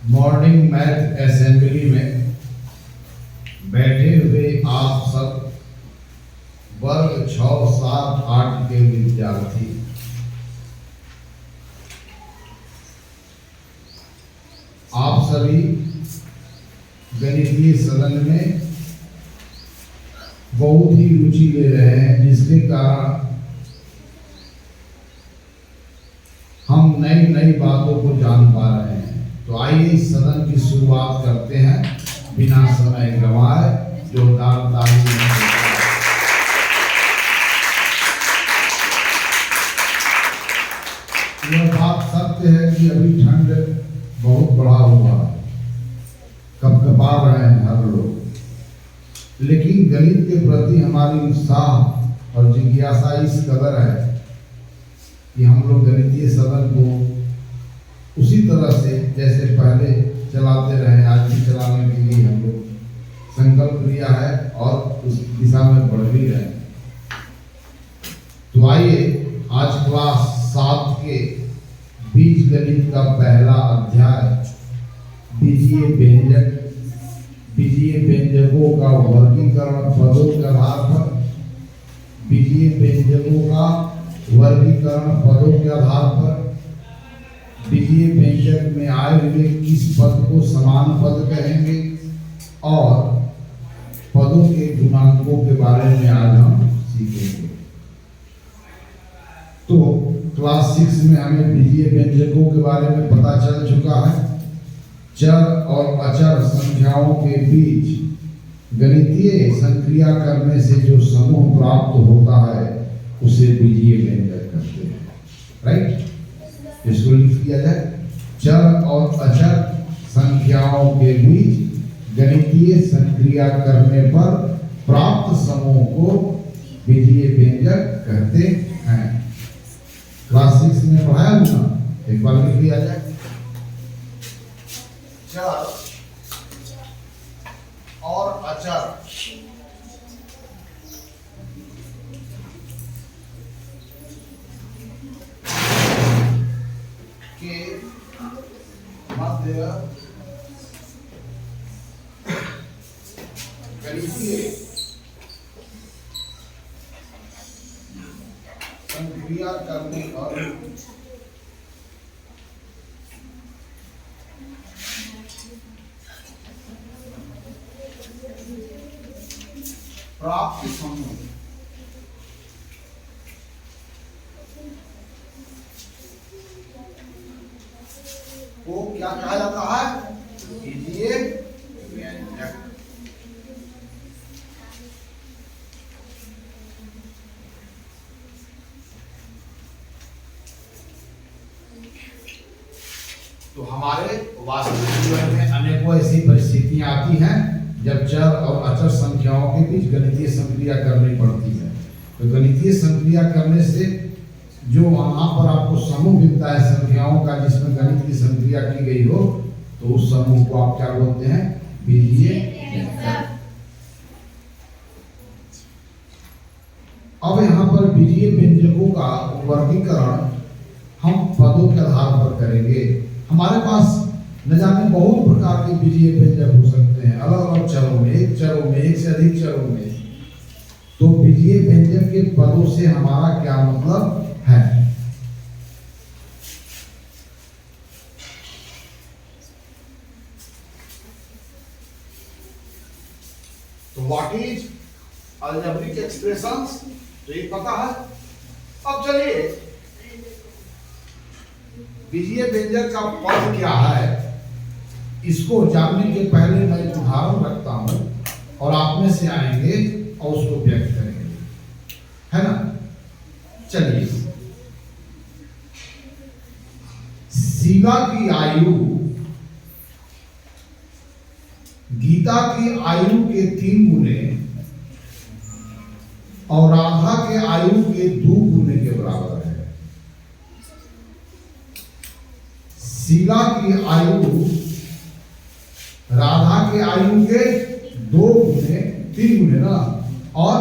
Morning math assembly में बैठे हुए आप सब वर्ग 6, 7, 8 के विद्यार्थी आप सभी गणितीय सदन में बहुत ही रुचि ले रहे हैं, जिसके कारण हम नई नई बातों को जान पा रहे हैं। तो आइए इस सदन की शुरुआत करते हैं बिना समय गंवाए। जोरदार ताली। यह बात सत्य है कि अभी ठंड बहुत बढ़ा हुआ है, कपकपा रहे हैं हर लोग, लेकिन गणित के प्रति हमारी उत्साह और जिज्ञासा इस कदर है कि हम लोग गणितीय सदन को उसी तरह से जैसे पहले चलाते रहे, आज भी चलाने के लिए हम लोग संकल्प लिया है और उस दिशा में बढ़ भी रहे हैं। तो आइए आज क्लास 7 के बीजगणित का पहला अध्याय बीजीय व्यंजक, बीजीय व्यंजकों का वर्गीकरण पदों के आधार पर, बीजीय व्यंजकों का वर्गीकरण पदों के आधार पर, बीजीय व्यंजक में आए हुए किस पद को समान पद कहेंगे और पदों के गुणांकों के बारे में आज हम सीखेंगे। तो क्लास 6 में हमें बीजीय व्यंजकों के बारे में पता चल चुका है। चर और अचर संख्याओं के बीच गणितीय संक्रिया करने से जो समूह प्राप्त होता है उसे बीजीय व्यंजक कहते हैं। राइट, इसको लिख दिया जाए। चर और अचर संख्याओं के बीच गणितीय संक्रिया करने पर प्राप्त समूह को बीजीय व्यंजक कहते हैं। क्लास 6 में पढ़ाया ना, एक बार लिख दिया जाए। चर और अचर के मध्य गणितीय संक्रिया करने पर प्राप्त समूह को क्या कहा जाता है? बीजीय व्यंजक। तो हमारे वास्तविक जीवन में अनेकों ऐसी परिस्थितियां आती हैं जब चर और अचर संख्याओं के बीच गणितीय संक्रिया करनी पड़ती है। तो गणितीय संक्रिया करने से जो वहां पर आपको समूह मिलता है संख्याओं का, जिसमें गणित की संक्रिया की गई हो, तो उस समूह को आप क्या बोलते हैं? बीजीय व्यंजक। अब यहाँ पर बीजीय व्यंजकों का वर्गीकरण हम पदों के आधार पर करेंगे। हमारे पास न जाने बहुत प्रकार के बीजीय व्यंजक हो सकते हैं, अलग अलग चरों में, एक चरों में, एक से अधिक चरों में। तो बीजीय व्यंजक के पदों से हमारा क्या मतलब है? तो व्हाट इज अलजेब्रिक एक्सप्रेशंस, तो ये पता है। अब चलिए बीजीय व्यंजक का पद क्या है, इसको जानने के पहले मैं एक उदाहरण रखता हूं और आप में से आएंगे और उसको व्यक्त करेंगे, है ना? चलिए, शीला की आयु गीता की आयु के 3 गुने और राधा के आयु के 2 गुने के बराबर है। शीला की आयु राधा के आयु के 2 गुने, 3 गुने ना, और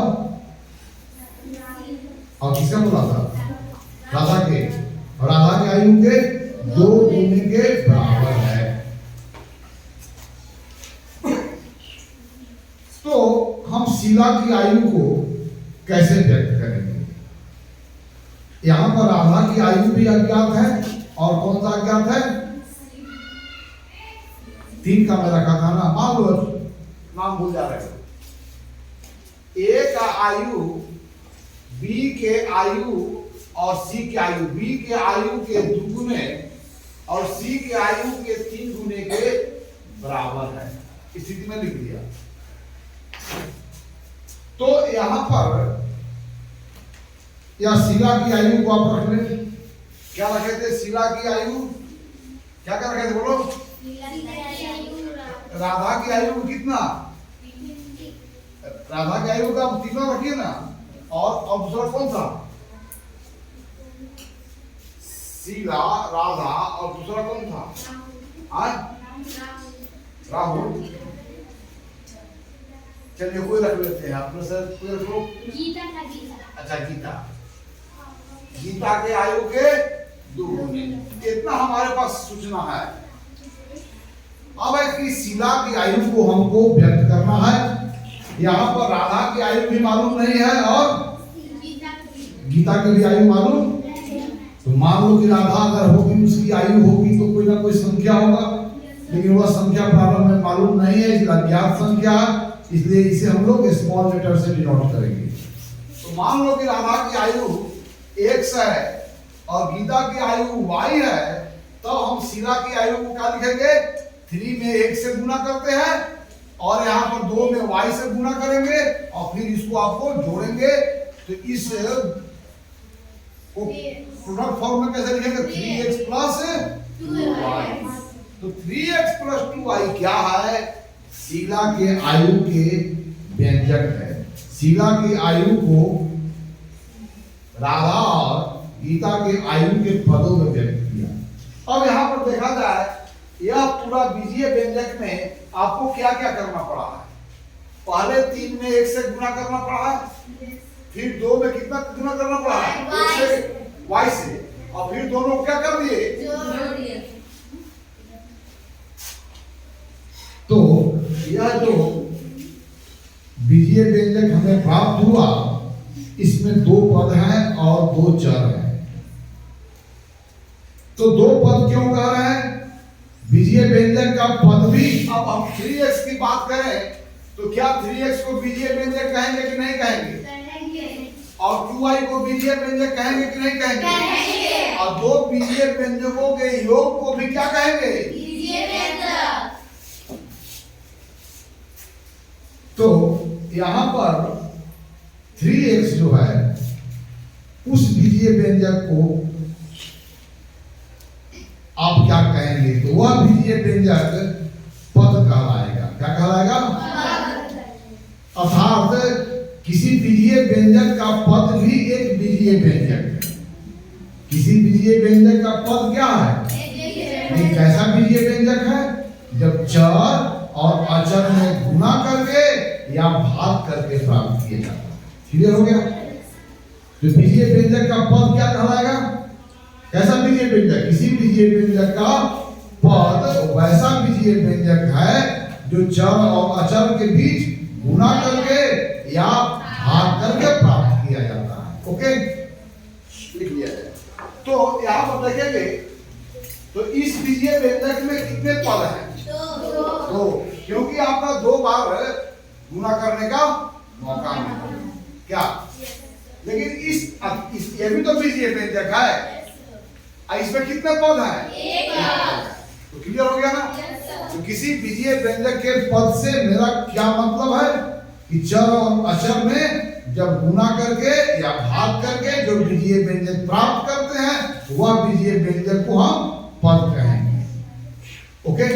किसका बोला था? राधा के, और राधा के आयु के 2 गुने के बराबर है। शीला की आयु को कैसे व्यक्त करेंगे? यहां पर राधा की आयु भी अज्ञात है और कौन सा अज्ञात है? 3 का मैं रखा था ना, मान लो नाम भूल जा रहे हो। ए का आयु, बी के आयु और सी के आयु, बी के आयु के 2 गुने और सी के आयु के 3 गुने के बराबर है। इस स्थिति में लिख दिया। तो यहां पर या शीला की आयु को आप रख लें। क्या रखे थे? शीला की आयु क्या क्या रखे थे बोलो? राधा की आयु कितना? राधा की आयु का 3 रखिए ना। और दूसरा कौन था? शीला, राधा और दूसरा कौन था? राहुल। चलिए कोई रख लेते हैं अपने सर, कोई रख लो। गीता था, गीता। अच्छा गीता। गीता के आयु के 2 गुने। इतना हमारे पास सूचना है। अब है कि शीला की आयु को हमको व्यक्त करना है। यहाँ पर राधा की आयु भी मालूम नहीं है और गीता की भी आयु मालूम। तो मान लो कि राधा अगर होगी, उसकी आयु होगी तो कोई ना कोई संख्या होगा, लेकिन वह संख्या प्रारंभ में मालूम नहीं है, इसलिए अज्ञात संख्या, इसलिए इसे हम लोग स्मॉल लेटर से डिनोट करेंगे। तो मान लो कि राधा की आयु X है और गीता की आयु Y है, तो हम शीला की आयु को क्या लिखेंगे? 3 में 1 से गुना करते हैं और यहाँ पर 2 में Y से गुना करेंगे और फिर इसको आपको जोड़ेंगे। तो इस प्रोडक्ट फॉर्म में कैसे लिखेंगे? 3x plus 2y। तो 3x प्लस 2y क्या है? शीला के आयु के व्यंजक है। शीला की आयु को राधा और गीता के आयु के पदों में व्यक्त किया। अब यहाँ पर देखा जाए, यह पूरा बीजीय व्यंजक में आपको क्या क्या करना पड़ा है? पहले 3 में 1 से गुना करना पड़ा है, फिर 2 में कितना गुना करना पड़ा है? 1 से y से, और फिर दोनों क्या कर दिए? जोड़ दिए। तो यह जो बीजीय व्यंजक हमें प्राप्त हुआ, इसमें 2 पद हैं और 2 चर हैं। तो 2 पद क्यों कह रहे हैं? बीजीय व्यंजक का पद भी, अब हम 3x की बात करें तो क्या 3x को बीजीय व्यंजक कहेंगे कि नहीं कहेंगे? और 2y को बीजीय व्यंजक कहेंगे कि नहीं कहेंगे? और 2 बीजीय व्यंजकों के योग को भी क्या कहेंगे? बीजीय व्यंजक। तो यहां पर 3x जो है उस बीजीय व्यंजक को आप क्या कहेंगे? तो वह बीजीय व्यंजक पद कहलाएगा। क्या कहलाएगा? अर्थात किसी बीजीय व्यंजक का पद भी एक बीजीय व्यंजक है। किसी बीजीय व्यंजक का पद क्या है? एक कैसा बीजीय व्यंजक है? जब चर और अचर में गुना करके या भाग करके प्राप्त किया जाता है। क्लियर हो गया? तो बीजीय व्यंजक का पद क्या कहलाएगा? कैसा बीजीय व्यंजक? किसी बीजीय व्यंजक का पद वैसा बीजीय व्यंजक है जो चर और अचर के बीच गुना करके या भाग करके प्राप्त किया जाता है। ओके, लिख लिया जाए। तो यहाँ पर देखेंगे तो इस बीजीय व्यंजक में कितने पद हैं? 2। क्योंकि आपका 2 बार गुना करने का मौका मिला। क्या? लेकिन इस ये भी तो बीजीय व्यंजक है, इसमें कितने पद हैं? 1। तो क्लियर हो गया ना? तो किसी बीजीय व्यंजक के पद से मेरा क्या मतलब है कि चर और अचर में जब गुना करके या भाग करके जो बीजीय व्यंजक प्राप्त करते हैं वह बीजीय व्यंजक को हम पद कहेंगे। ओके,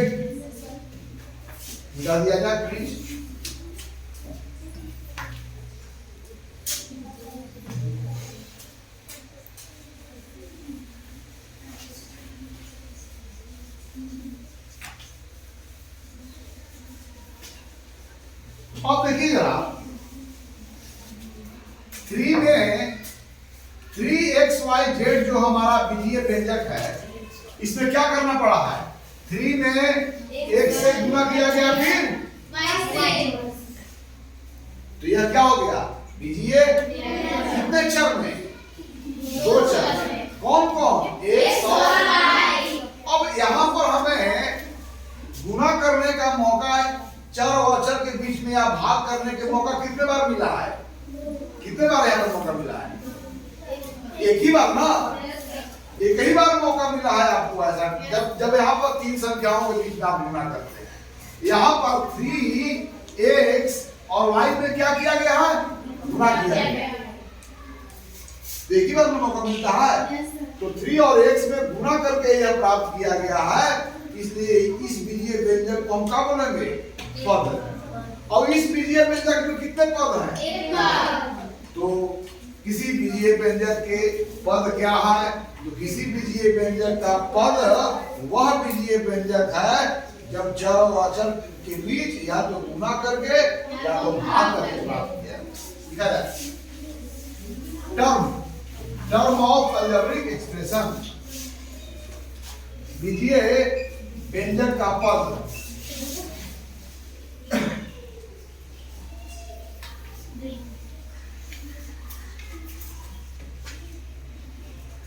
मिटा दिया जाए प्लीज। अब देखिए जरा 3 में 3xyz जो हमारा बीजीय व्यंजक है, इसमें क्या करना पड़ा है? 3 में 1 से गुना किया गया, फिर तो यह क्या हो गया? बीजीय कितने चर में? 2 चर। कौन कौन? x और y। अब यहाँ पर हमें गुना करने का मौका चर और अचर के बीच में या भाग करने के मौका कितने बार मिला है? कितने बार यहाँ पर मौका मिला है? एक ही बार ना, एक ही बार मौका मिला है आपको ऐसा, जब यहाँ पर 3 संख्याओं के बीच में आप गुना करते हैं। यहाँ पर 3x और y में क्या किया गया है? गुना किया गया। एक ही बार में मौका मिलता है, तो 3 और x में गुना करके यह प्राप्त किया गया है। इसलिए इस बीजीय व्यंजक को हम क्या बोलेंगे? पद। और इस बीजीय व्यंजक में कितने पद हैं? एक पद। तो किसी बीजीय व्यंजक के पद क्या है? तो किसी बीजीय व्यंजक का पद वह बीजीय व्यंजक है जब चर और अचर के बीच या तो गुना करके या तो भाग करके प्राप्त किया जाए। टर्म ऑफ अलजेब्रिक एक्सप्रेशन, बीजीय व्यंजक का पद।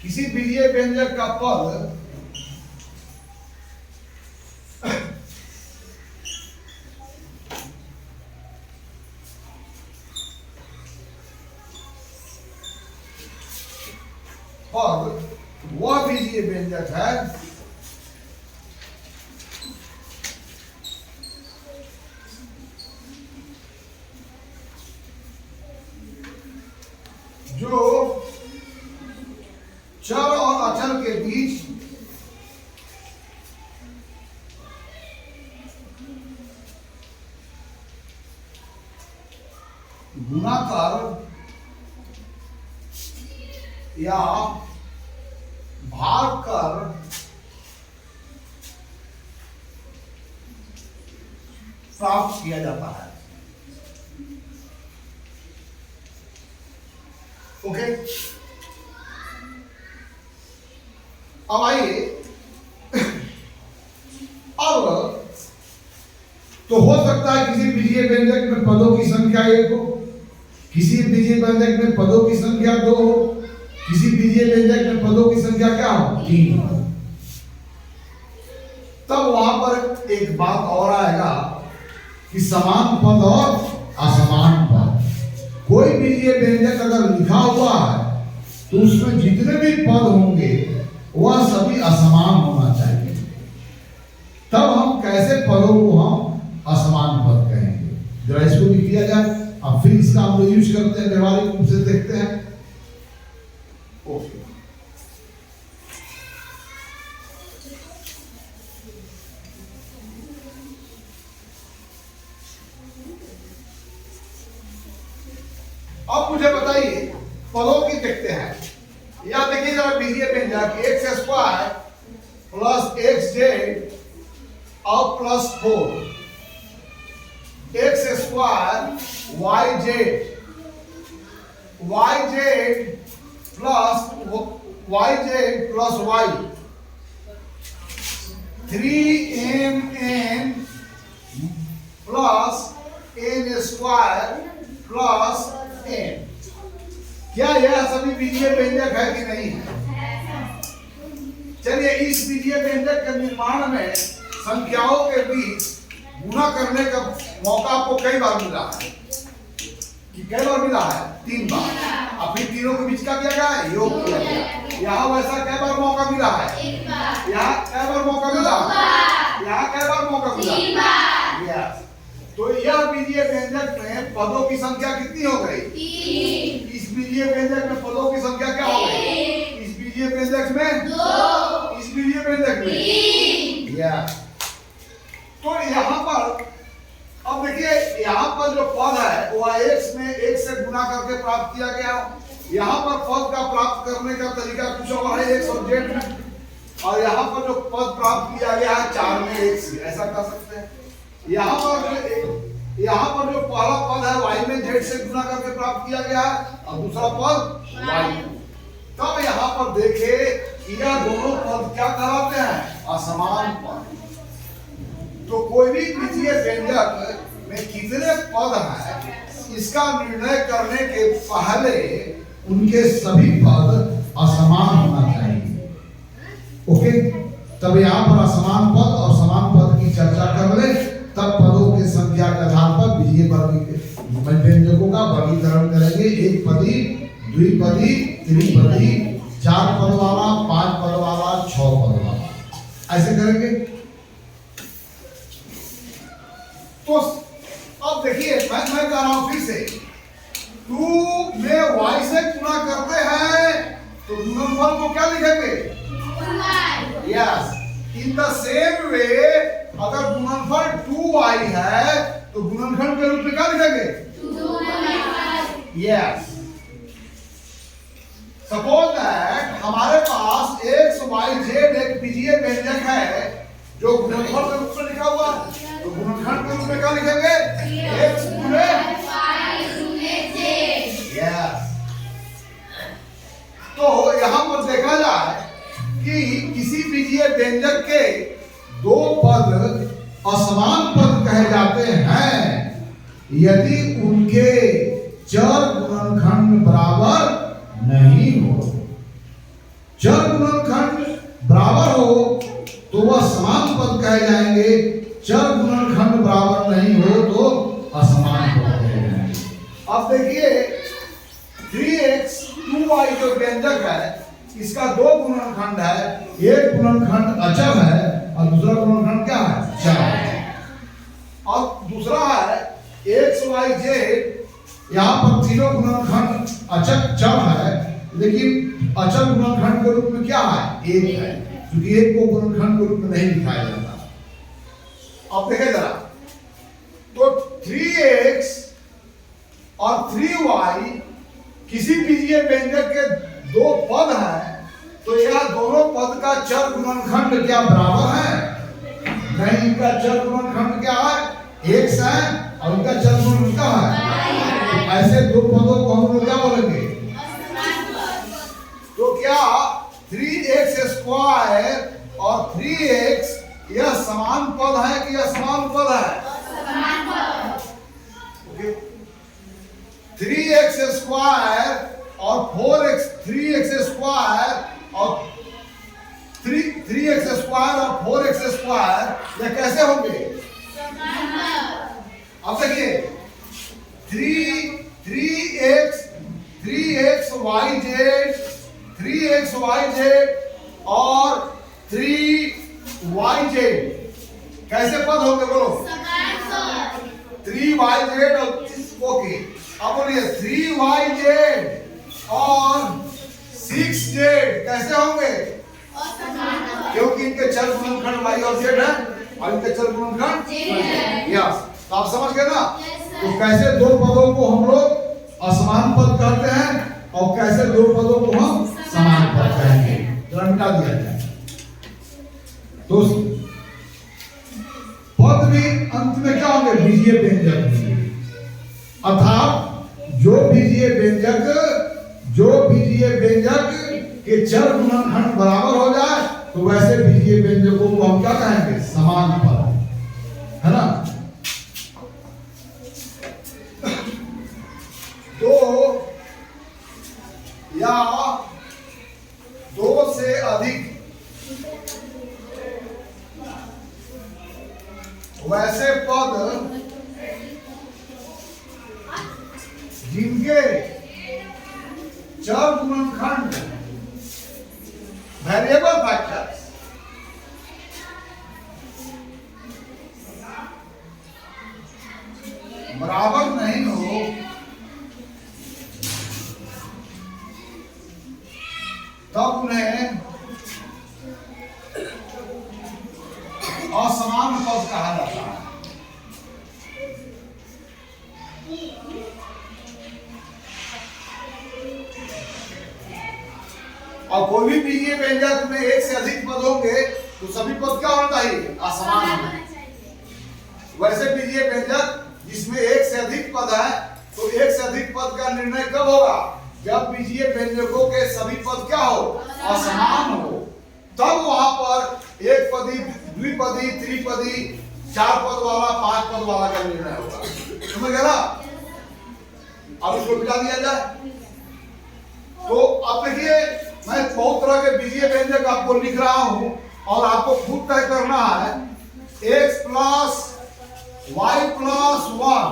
किसी बीजीय व्यंजक का पद वह बीजीय व्यंजक है जो चर और अचर के बीच गुना कर या भाग कर प्राप्त किया जाता है। ओके, अब आइए, अब तो हो सकता है किसी बीजीय व्यंजक में पदों की संख्या 1 हो, किसी बीजीय व्यंजक में पदों की संख्या 2 हो, किसी बीजीय व्यंजक में पदों की संख्या क्या हो? 3 हो। तब वहां पर एक बात और आएगा कि समान पद और असमान पद। कोई बीजीय व्यंजक अगर लिखा हुआ है तो उसमें जितने भी पद होंगे वह सभी असमान होना चाहिए। तब हम कैसे पदों को हम असमान पद कहेंगे? जरा इसको भी किया जाए। अब फिर इसका हम लोग यूज करते हैं, व्यवहारिक रूप से देखते हैं। ओके, अब मुझे बताइए पदों की देखते हैं। या देखिए जरा बीजीय व्यंजक x square plus x z और plus 4 x square y z plus y 3mn plus n square plus n। क्या यह सभी बीजीय व्यंजक है कि नहीं है? चलिए, इस बीजीय व्यंजक के निर्माण में संख्याओं के बीच गुना करने का मौका आपको कई बार मिला है कि कई बार मिला है? 3 बार। अब फिर तीनों के बीच क्या किया गया है? योग किया गया। यहाँ वैसा कई बार मौका मिला है? यहाँ कई बार मौका मिला? यहाँ कई बार मौका मिला? 3 बार। तो यह बीजीय व्यंजक में पदों की संख्या कितनी हो गई? 3। इस बीजीय व्यंजक में पदों की संख्या क्या हो गई? इस बीजीय व्यंजक में 2, इस बीजीय व्यंजक में 3। तो यहाँ पर अब देखिए, यहाँ पर जो पद है वो x में 1 से गुना करके प्राप्त किया गया। यहाँ पर पद का प्राप्त करने का तरीका कुछ और है x और z में, और यहाँ पर जो पद प्राप्त किया गया है 4 में 1 से, ऐसा कर सकते हैं। यहाँ पर जो पहला पद है y में z से गुना करके प्राप्त किया गया है और दूसरा पद y में। तब यहाँ पर देखे कि यह दोनों पद क्या कहलाते हैं? असमान पद। तो कोई भी बीजीय व्यंजक में कितने पद हैं इसका निर्णय करने के पहले उनके सभी पद असमान होना चाहिए। ओके, तब यहाँ पर असमान पद और समान पद की चर्चा कर ले, तब पदों के संख्या के आधार पर विजय व्यंजकों का वर्गीकरण करेंगे। एक पदी, द्विपदी, त्रिपदी, 4 पद वाला, 5 पद वाला, 6 पद वाला, ऐसे करेंगे। तो अब देखिए, मैं कह रहा हूं फिर से, 2 में y से गुणा करते हैं तो गुणनफल को क्या लिखेंगे? Yes, in the same way अगर गुणनफल 2y है तो गुणनखंड के रूप में क्या लिखेंगे? यस, सपोज दैट हमारे पास x y z एक बीजीय व्यंजक है जो गुणनफल के रूप में लिखा हुआ है, तो गुणनखंड के रूप में क्या लिखेंगे? x गुणे y गुणे z। यस, तो यहां पर देखा जाए कि किसी बीजीय व्यंजक के 2 पद असमान पद कहे जाते हैं यदि उनके चर गुणनखंड बराबर नहीं हो। चर गुणनखंड बराबर हो तो वह समान पद कहे जाएंगे, चर गुणनखंड बराबर नहीं हो तो असमान पद कहे जाएंगे। अब देखिए, 3x 2y जो व्यंजक है इसका 2 गुणनखंड है, एक गुणनखंड अचर है और दूसरा गुणनखंड क्या है? चर है। और दूसरा है x y z, यहाँ पर तीनों गुणनखंड अचर चर है, लेकिन अचर गुणनखंड के रूप में क्या है? 1 है, क्योंकि 1 को गुणनखंड के रूप में नहीं दिखाया जाता। अब देखें जरा, तो 3x और 3y किसी बीजीय व्यंजक के 2 पद हैं, तो यह दोनों पद का चर गुणनखंड क्या बराबर है? नहीं, इनका चर गुणनखंड क्या है? x है और इनका चर गुणनखंड क्या है? ऐसे 2 पदों को हम लोग क्या बोलेंगे? तो क्या 3x स्क्वायर और 3x यह समान पद है कि यह समान पद है? समान पद। ओके, 3x स्क्वायर और 3x स्क्वायर और 3x स्क्वायर और 4x स्क्वायर यह कैसे होंगे? अब देखिए, 3xyz और 3yz कैसे पद होंगे? बोलो। 3yz और ओके, अब बोलिए 3yz और 6z कैसे होंगे? क्योंकि इनके चर गुणनखंड y और z है और इनके चर गुणनखंड यस। तो आप समझ गए ना? तो कैसे 2 पदों को हम लोग असमान पद कहते हैं और कैसे 2 पदों को हम समान पद कहेंगे, जरा मिटा दिया जाए। तो पद भी अंत में क्या होंगे? बीजीय व्यंजक। अर्थात जो बीजीय व्यंजक के चर गुणनखंड बराबर हो जाए तो वैसे बीजीय व्यंजकों को हम क्या कहेंगे? समान पद, है ना? 2 या 2 से अधिक वैसे पद जिनके चर गुणनखंड वेरिएबल फैक्टर्स बराबर नहीं हो तब उन्हें असमान पद कहा जाता है। और कोई भी बीजीय व्यंजक में 1 से अधिक पद होंगे तो सभी पद क्या होना चाहिए? असमान होना चाहिए। वैसे बीजीय व्यंजक जिसमें 1 से अधिक पद है तो 1 से अधिक पद का निर्णय कब होगा? जब बीजीय व्यंजकों के सभी पद क्या हो? असमान हो, तब वहां पर एक पदी, द्विपदी, त्रिपदी, 4 पद वाला, 5 पद वाला का निर्णय होगा। समझ गया ना? अब इसको मिटा दिया जाए। तो अब देखिए मैं बहुत तरह के बीजीय व्यंजक आपको लिख रहा हूं और आपको खुद तय करना है। x plus y plus 1,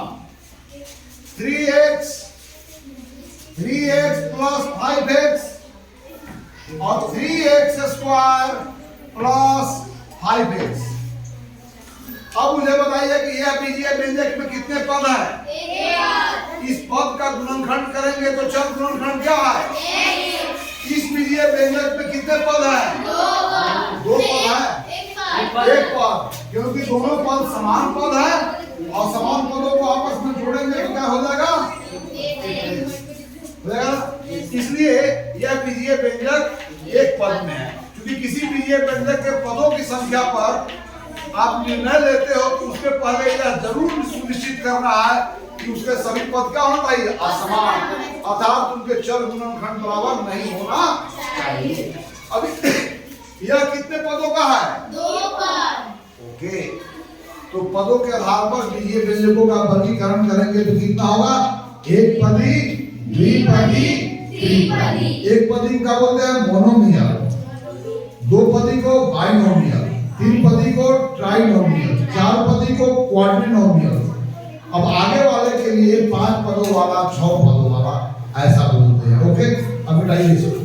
3x plus 5x और 3x स्क्वायर प्लस 5x। अब मुझे बताइए कि यह बीजीय व्यंजक में कितने पद हैं? इस पद का गुणनखंड करेंगे तो चर गुणनखंड क्या है? इस बीजीय व्यंजक में कितने पद हैं? दो पद है, एक पद, क्योंकि दोनों पद समान पद है और समान पदों को आपस में जोड़ेंगे तो क्या हो जाएगा? इसलिए यह बीजीय व्यंजक एक पद में है। क्योंकि किसी बीजीय व्यंजक के पदों की संख्या पर आप निर्णय लेते हो तो उसके पहले यह जरूर सुनिश्चित करना है कि उसके सभी पद क्या होना चाहिए? असमान, अर्थात उनके चर गुणनखंड बराबर नहीं होना चाहिए। अभी यह कितने पदों का है? 2 पद। ओके, तो पदों के आधार पर बीजीय व्यंजकों का वर्गीकरण करेंगे तो कितना होगा? एक पदी, द्विपदी, त्रिपदी। एक पदी का बोलते हैं मोनोमियल, दो पदी को बाइनोमियल, तीन पदी को ट्राइनोमियल, चार पदी को क्वाड्रिनोमियल। अब आगे वाले के लिए 5 पदों वाला, 6 पदों वाला ऐसा बोलते हैं। ओके, अब मिटाइए इसको।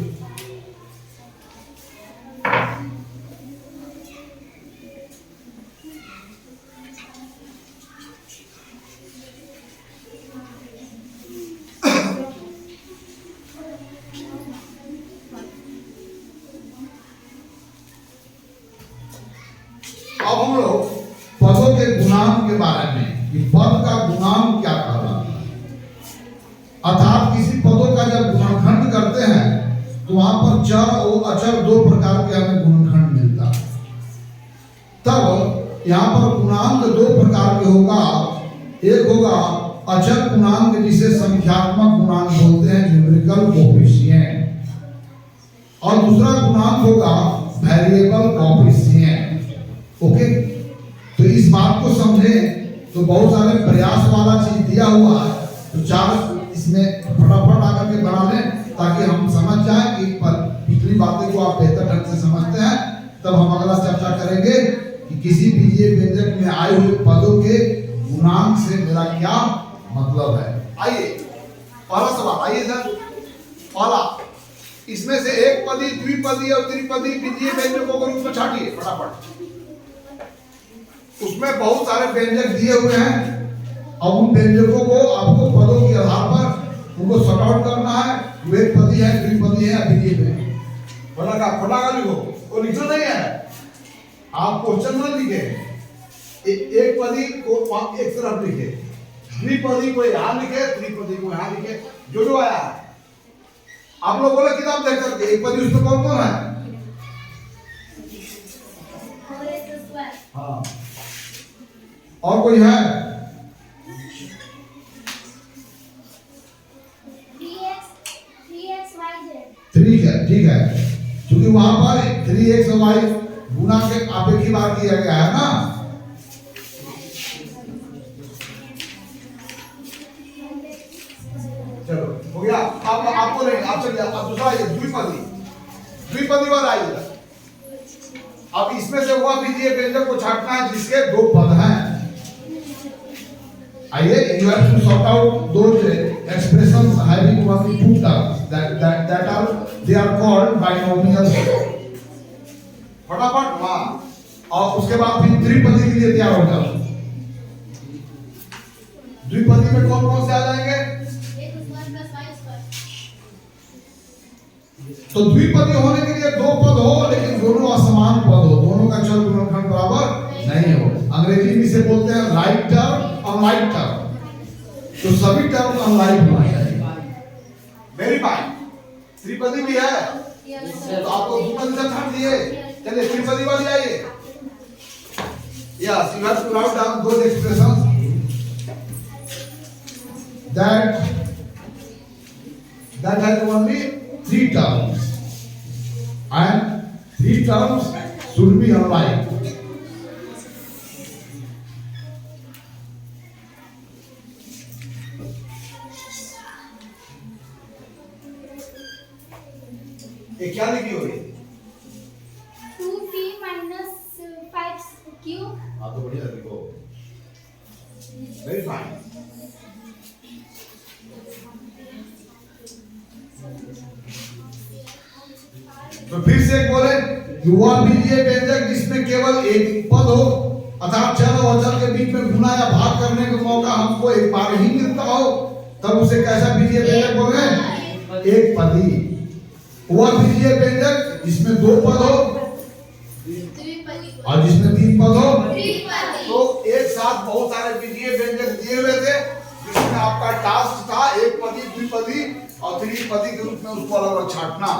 अब हम लोग पदों के गुणांक के बारे में, कि पद का गुणांक क्या कहलाता है, अर्थात किसी पदों का जब गुणनखंड करते हैं तो वहां पर चर और अचर 2 प्रकार के हमें गुणनखंड मिलता है। तब यहाँ पर गुणांक 2 प्रकार के होगा। एक होगा अचर गुणांक जिसे संख्यात्मक गुणांक बोलते हैं, न्यूमेरिकल कोएफिशिएंट, और दूसरा गुणांक होगा वेरिएबल कोएफिशिएंट। ओके, तो इस बात को समझें तो बहुत सारे प्रयास वाला चीज दिया हुआ है, तो 4 इसमें फटाफट आकर के बना लें ताकि हम समझ जाएं कि पिछली बातें को आप बेहतर ढंग से समझते हैं। तब हम अगला चर्चा करेंगे कि किसी बीजीय व्यंजक में आए हुए पदों के गुणांक से मेरा क्या मतलब है। आइए पहला सवाल, आइए सर। पहला, इसमें से एक पदी, द्विपदी और त्रिपदी बीजीय व्यंजकों के रूप में छाटिए फटाफट। उसमें बहुत सारे व्यंजक दिए हुए हैं और उन व्यंजकों को आपको पदों के आधार पर उनको सॉर्ट आउट करना है। एक पदी है, द्विपदी है, अभिधेय है। फटाका लिखो, वो लिखना नहीं है, आप क्वेश्चन में लिखे। एक पदी को एक तरफ लिखे, द्विपदी को यहाँ लिखे, त्रिपदी को यहाँ लिखे, जो आया। आप लोग बोले किताब देख करके एक पदी उसमें कौन कौन है? हाँ, और कोई है? 3x है, क्योंकि वहां पर 3x और y गुना के आप एक ही बार किया गया है ना। चलो हो गया। अब आपको नहीं, आप चलिए, अब दूसरा ये द्विपदी वाला आइए। अब इसमें से वह बीजीय व्यंजक को छांटना है जिसके 2 पद हैं। आइए, you have to sort out those expressions having only 2 terms that are they are called binomials। फटाफट वहां, और उसके बाद फिर त्रिपदी के लिए तैयार हो जाओ। द्विपदी में कौन कौन से आ जाएंगे? तो द्विपदी होने के लिए 2 पद हो, लेकिन दोनों असमान पद हो, दोनों का चर गुणनखंड बराबर नहीं हो। अंग्रेजी में इसे बोलते हैं राइट टर्म, अनलाइक टर्म। तो सभी टर्म अनलाइक होना चाहिए। Very fine. त्रिपदी भी है तो आपको द्विपदी से छाट दिए। चलिए त्रिपदी वाली आइए। Yes, you have to write down those expressions that has only 3 terms and 3 terms should be alike। क्या लिखी होगी? 2t minus 5q. हाँ तो बढ़िया लिखो, वेरी फाइन। तो फिर से एक बोले, युवा बीजीय व्यंजक जिसमें केवल एक पद हो अर्थात चर और अचर के बीच में गुना या भाग करने का मौका हमको एक बार ही मिलता हो, तब उसे कैसा बीजीय व्यंजक बोले? एक पदी। हुआ बीजीय व्यंजक जिसमें दो पद हो और जिसमें तीन पद हो, तो एक साथ बहुत सारे बीजीय व्यंजक दिए हुए थे, जिसमें आपका टास्क था एक पदी, द्विपदी और त्रिपदी के रूप में उसको अलग अलग छांटना,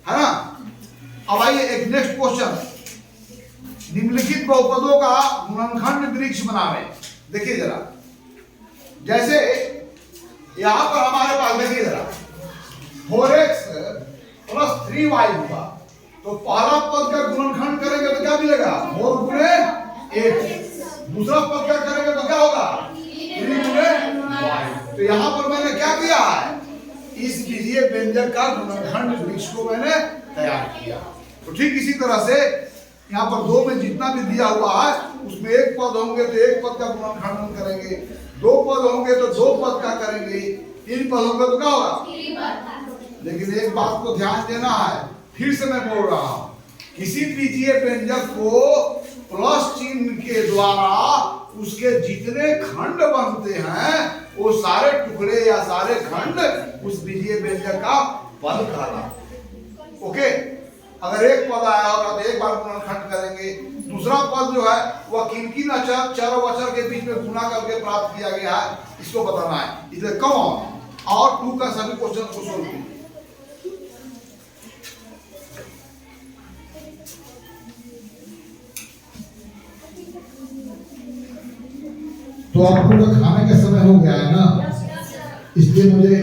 है ना। अब आइए एक नेक्स्ट क्वेश्चन, निम्नलिखित बहुपदों का गुणनखंड वृक्ष बनावे। देखिए जरा, जैसे यहां पर हमारे पास देखिए जरा 4x + 3y होगा, तो पहला पद का गुणनखंड करेंगे तो क्या मिलेगा? 4 गुणे 8। दूसरा पद का करेंगे तो क्या होगा? 3 गुणे y। तो यहां पर मैंने क्या किया है? इस बीजीय व्यंजक का गुणनखंड वृक्ष को मैंने तैयार किया। तो ठीक इसी तरह से यहाँ पर दो में जितना भी दिया हुआ है उसमें एक पद होंगे तो एक पद का गुणनखंड करेंगे, दो पद होंगे तो दो पद का करेंगे, तीन पद होंगे तो क्या होगा? लेकिन एक बात को ध्यान देना है, फिर से मैं बोल रहा हूं, किसी बीजीय व्यंजक को प्लस चिन्ह के द्वारा उसके जितने खंड बनते हैं वो सारे टुकड़े या सारे खंड उस बीजीय व्यंजक का पद कहलाता। ओके, अगर एक पद आया होगा तो एक बार गुणनखंड करेंगे, दूसरा पद जो है वह किन-किन अचर, चर और अचर के बीच में गुना करके प्राप्त किया गया है, इसको बताना है। इसलिए कम ऑन और 2 का सभी क्वेश्चन को सोल्व कीजिए। तो आप लोगों का खाने का समय हो गया है ना, इसलिए मुझे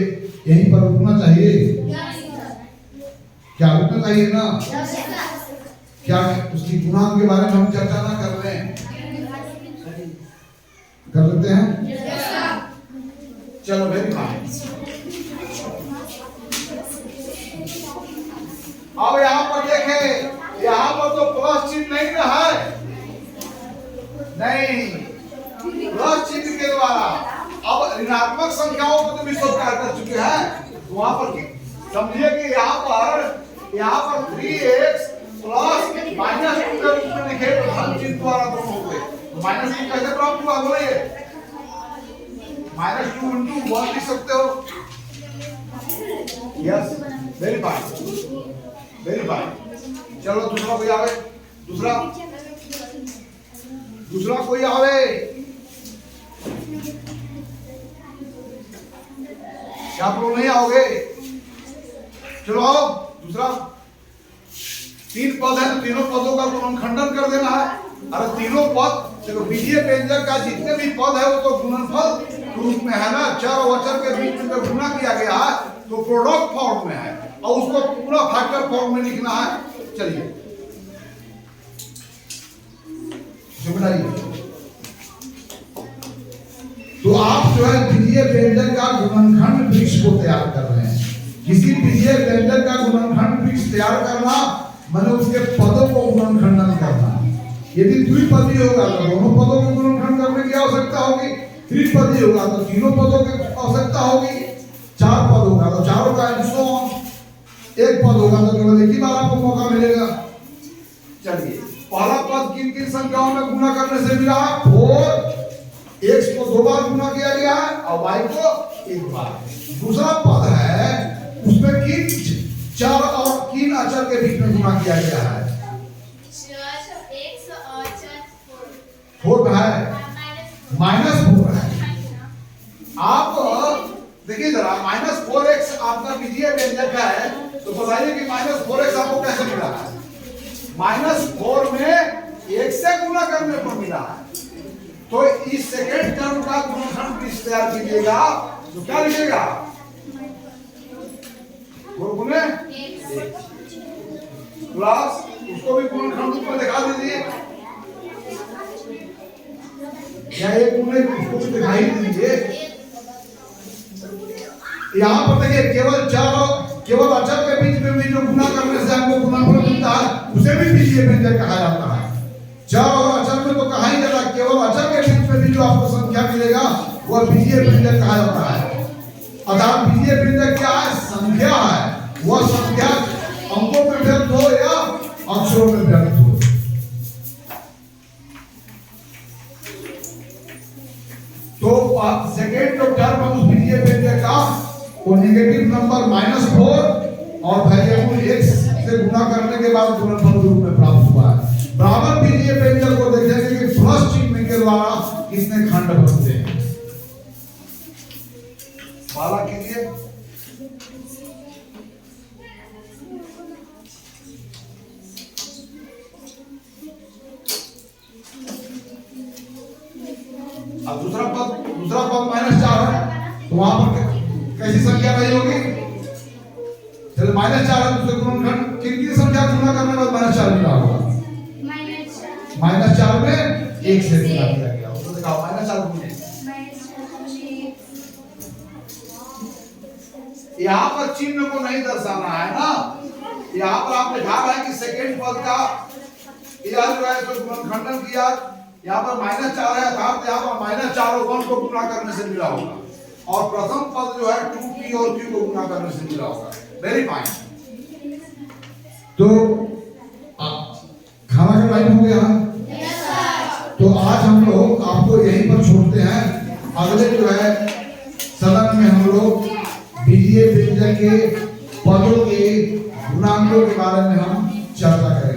यहीं पर रुकना चाहिए। क्या रुकना चाहिए ना? क्या उसकी गुणांक के बारे में हम चर्चा ना कर रहे हैं? कर लेते हैं, चलो वेरी फाइन। अब यहाँ पर देखें, यहाँ पर तो प्लस चिन्ह नहीं ना है, नहीं, प्लस चिन्ह के द्वारा अब ऋणात्मक संख्याओं को तो विस्तार कर चुके हैं। तो वहां पर समझिए कि यहाँ पर 3x + -2 के रूप में लिखे तो धन चिन्ह द्वारा दोनों हो गए। तो -2 कैसे प्राप्त हुआ? बोलिए, -2 × 1 लिख सकते हो। Yes, very fine, very fine. चलो दूसरा कोई आवे, दूसरा कोई आवे। क्या आप लोग नहीं आओगे? चलो आओ, दूसरा। 3 पद है तो तीनों पदों का गुणनखंडन कर देना है। अरे तीनों पद देखो, बीजीय व्यंजक का जितने भी पद है वो तो गुणनफल रूप में है ना, चर और अचर के बीच में जब गुना किया गया है तो प्रोडक्ट फॉर्म में है और उसको पूरा फैक्टर फॉर्म में लिखना है। चलिए तो आप जो है बीजीय व्यंजक का गुणनखंड वृक्ष को तैयार कर रहे हैं। किसी बीजीय व्यंजक का गुणनखंड वृक्ष तैयार करना माने उसके पदों को गुणनखंडन करना। यदि द्विपदी होगा तो दोनों पदों को गुणनखंड करने की आवश्यकता होगी, त्रिपदी होगा तो तीनों पदों की आवश्यकता होगी, 4 पद होगा तो चारों का, एक पद होगा तो केवल एक ही बार आपको मौका मिलेगा। चलिए, पहला पद किन किन संख्याओं में गुना करने से मिला? 4, x को 2 बार गुना किया गया है और y को 1 बार। दूसरा पद है उसमें किन चर और किन अचर के बीच में गुना किया गया है? 4 है, -4 है। आप देखिए जरा, -4x आपका बीजीय व्यंजक है तो बताइए कि -4x आपको कैसे मिला है? -4 में 1 से गुना करने पर मिला है। तो इस सेकेंड टर्म का गुणनखंड वृक्ष तैयार कीजिएगा तो क्या लिखेगा? 4 गुणे 1 प्लस उसको भी गुणनखंड रूप में दिखा दीजिए, या 1 गुणे उसको भी दिखाई दीजिए। यहाँ पर देखिए केवल अचर के बीच में भी जो गुना करने से है उसे भी बीजीय व्यंजक कहा जाता है। चर और अचर में तो कहा ही जाता, केवल अचर के बीच में भी जो आपको संख्या मिलेगा वह बीजीय व्यंजक कहा जाता है। अर्थात बीजीय व्यंजक क्या है? संख्या है। वह संख्या अंकों में व्यक्त हो या अक्षरों में व्यक्त हो। तो सेकेंड जो टर्म है उस बीजीय व्यंजक का वो नेगेटिव नंबर -4 और वेरिएबल x से गुणा करने के बाद गुणनफल के रूप में प्राप्त हुआ है। बराबर बीजीय व्यंजक को देखेंगे कि प्लस चिन्ह के द्वारा कितने खंड बनते हैं। वाला कीजिए। अब दूसरा पद -4 है तो वहां पर कैसी संख्या रही होगी? चलो -4 है तो गुणनखंड कितनी संख्या गुणा करने के बाद -4 मिला होगा? -4 में 1 से गुणा किया गया। उसको दिखाओ -4 गुणे। यहाँ पर चिन्ह को नहीं दर्शाना है ना। यहाँ पर आप लिखा रहा है कि सेकेंड पद का यह जो है तो गुणनखंडन किया। यहाँ पर -4 है अर्थात यहाँ पर -4 और 1 को गुणा करने से मिला होगा और प्रथम पद जो है 2p और q को गुणा करने से मिला होगा। Very fine. तो खाना का टाइम हो गया। तो आज हम लोग आपको यहीं पर छोड़ते हैं। अगले जो है सदन में हम लोग बीजीय व्यंजक के पदों के गुणांकों के बारे में हम चर्चा करेंगे।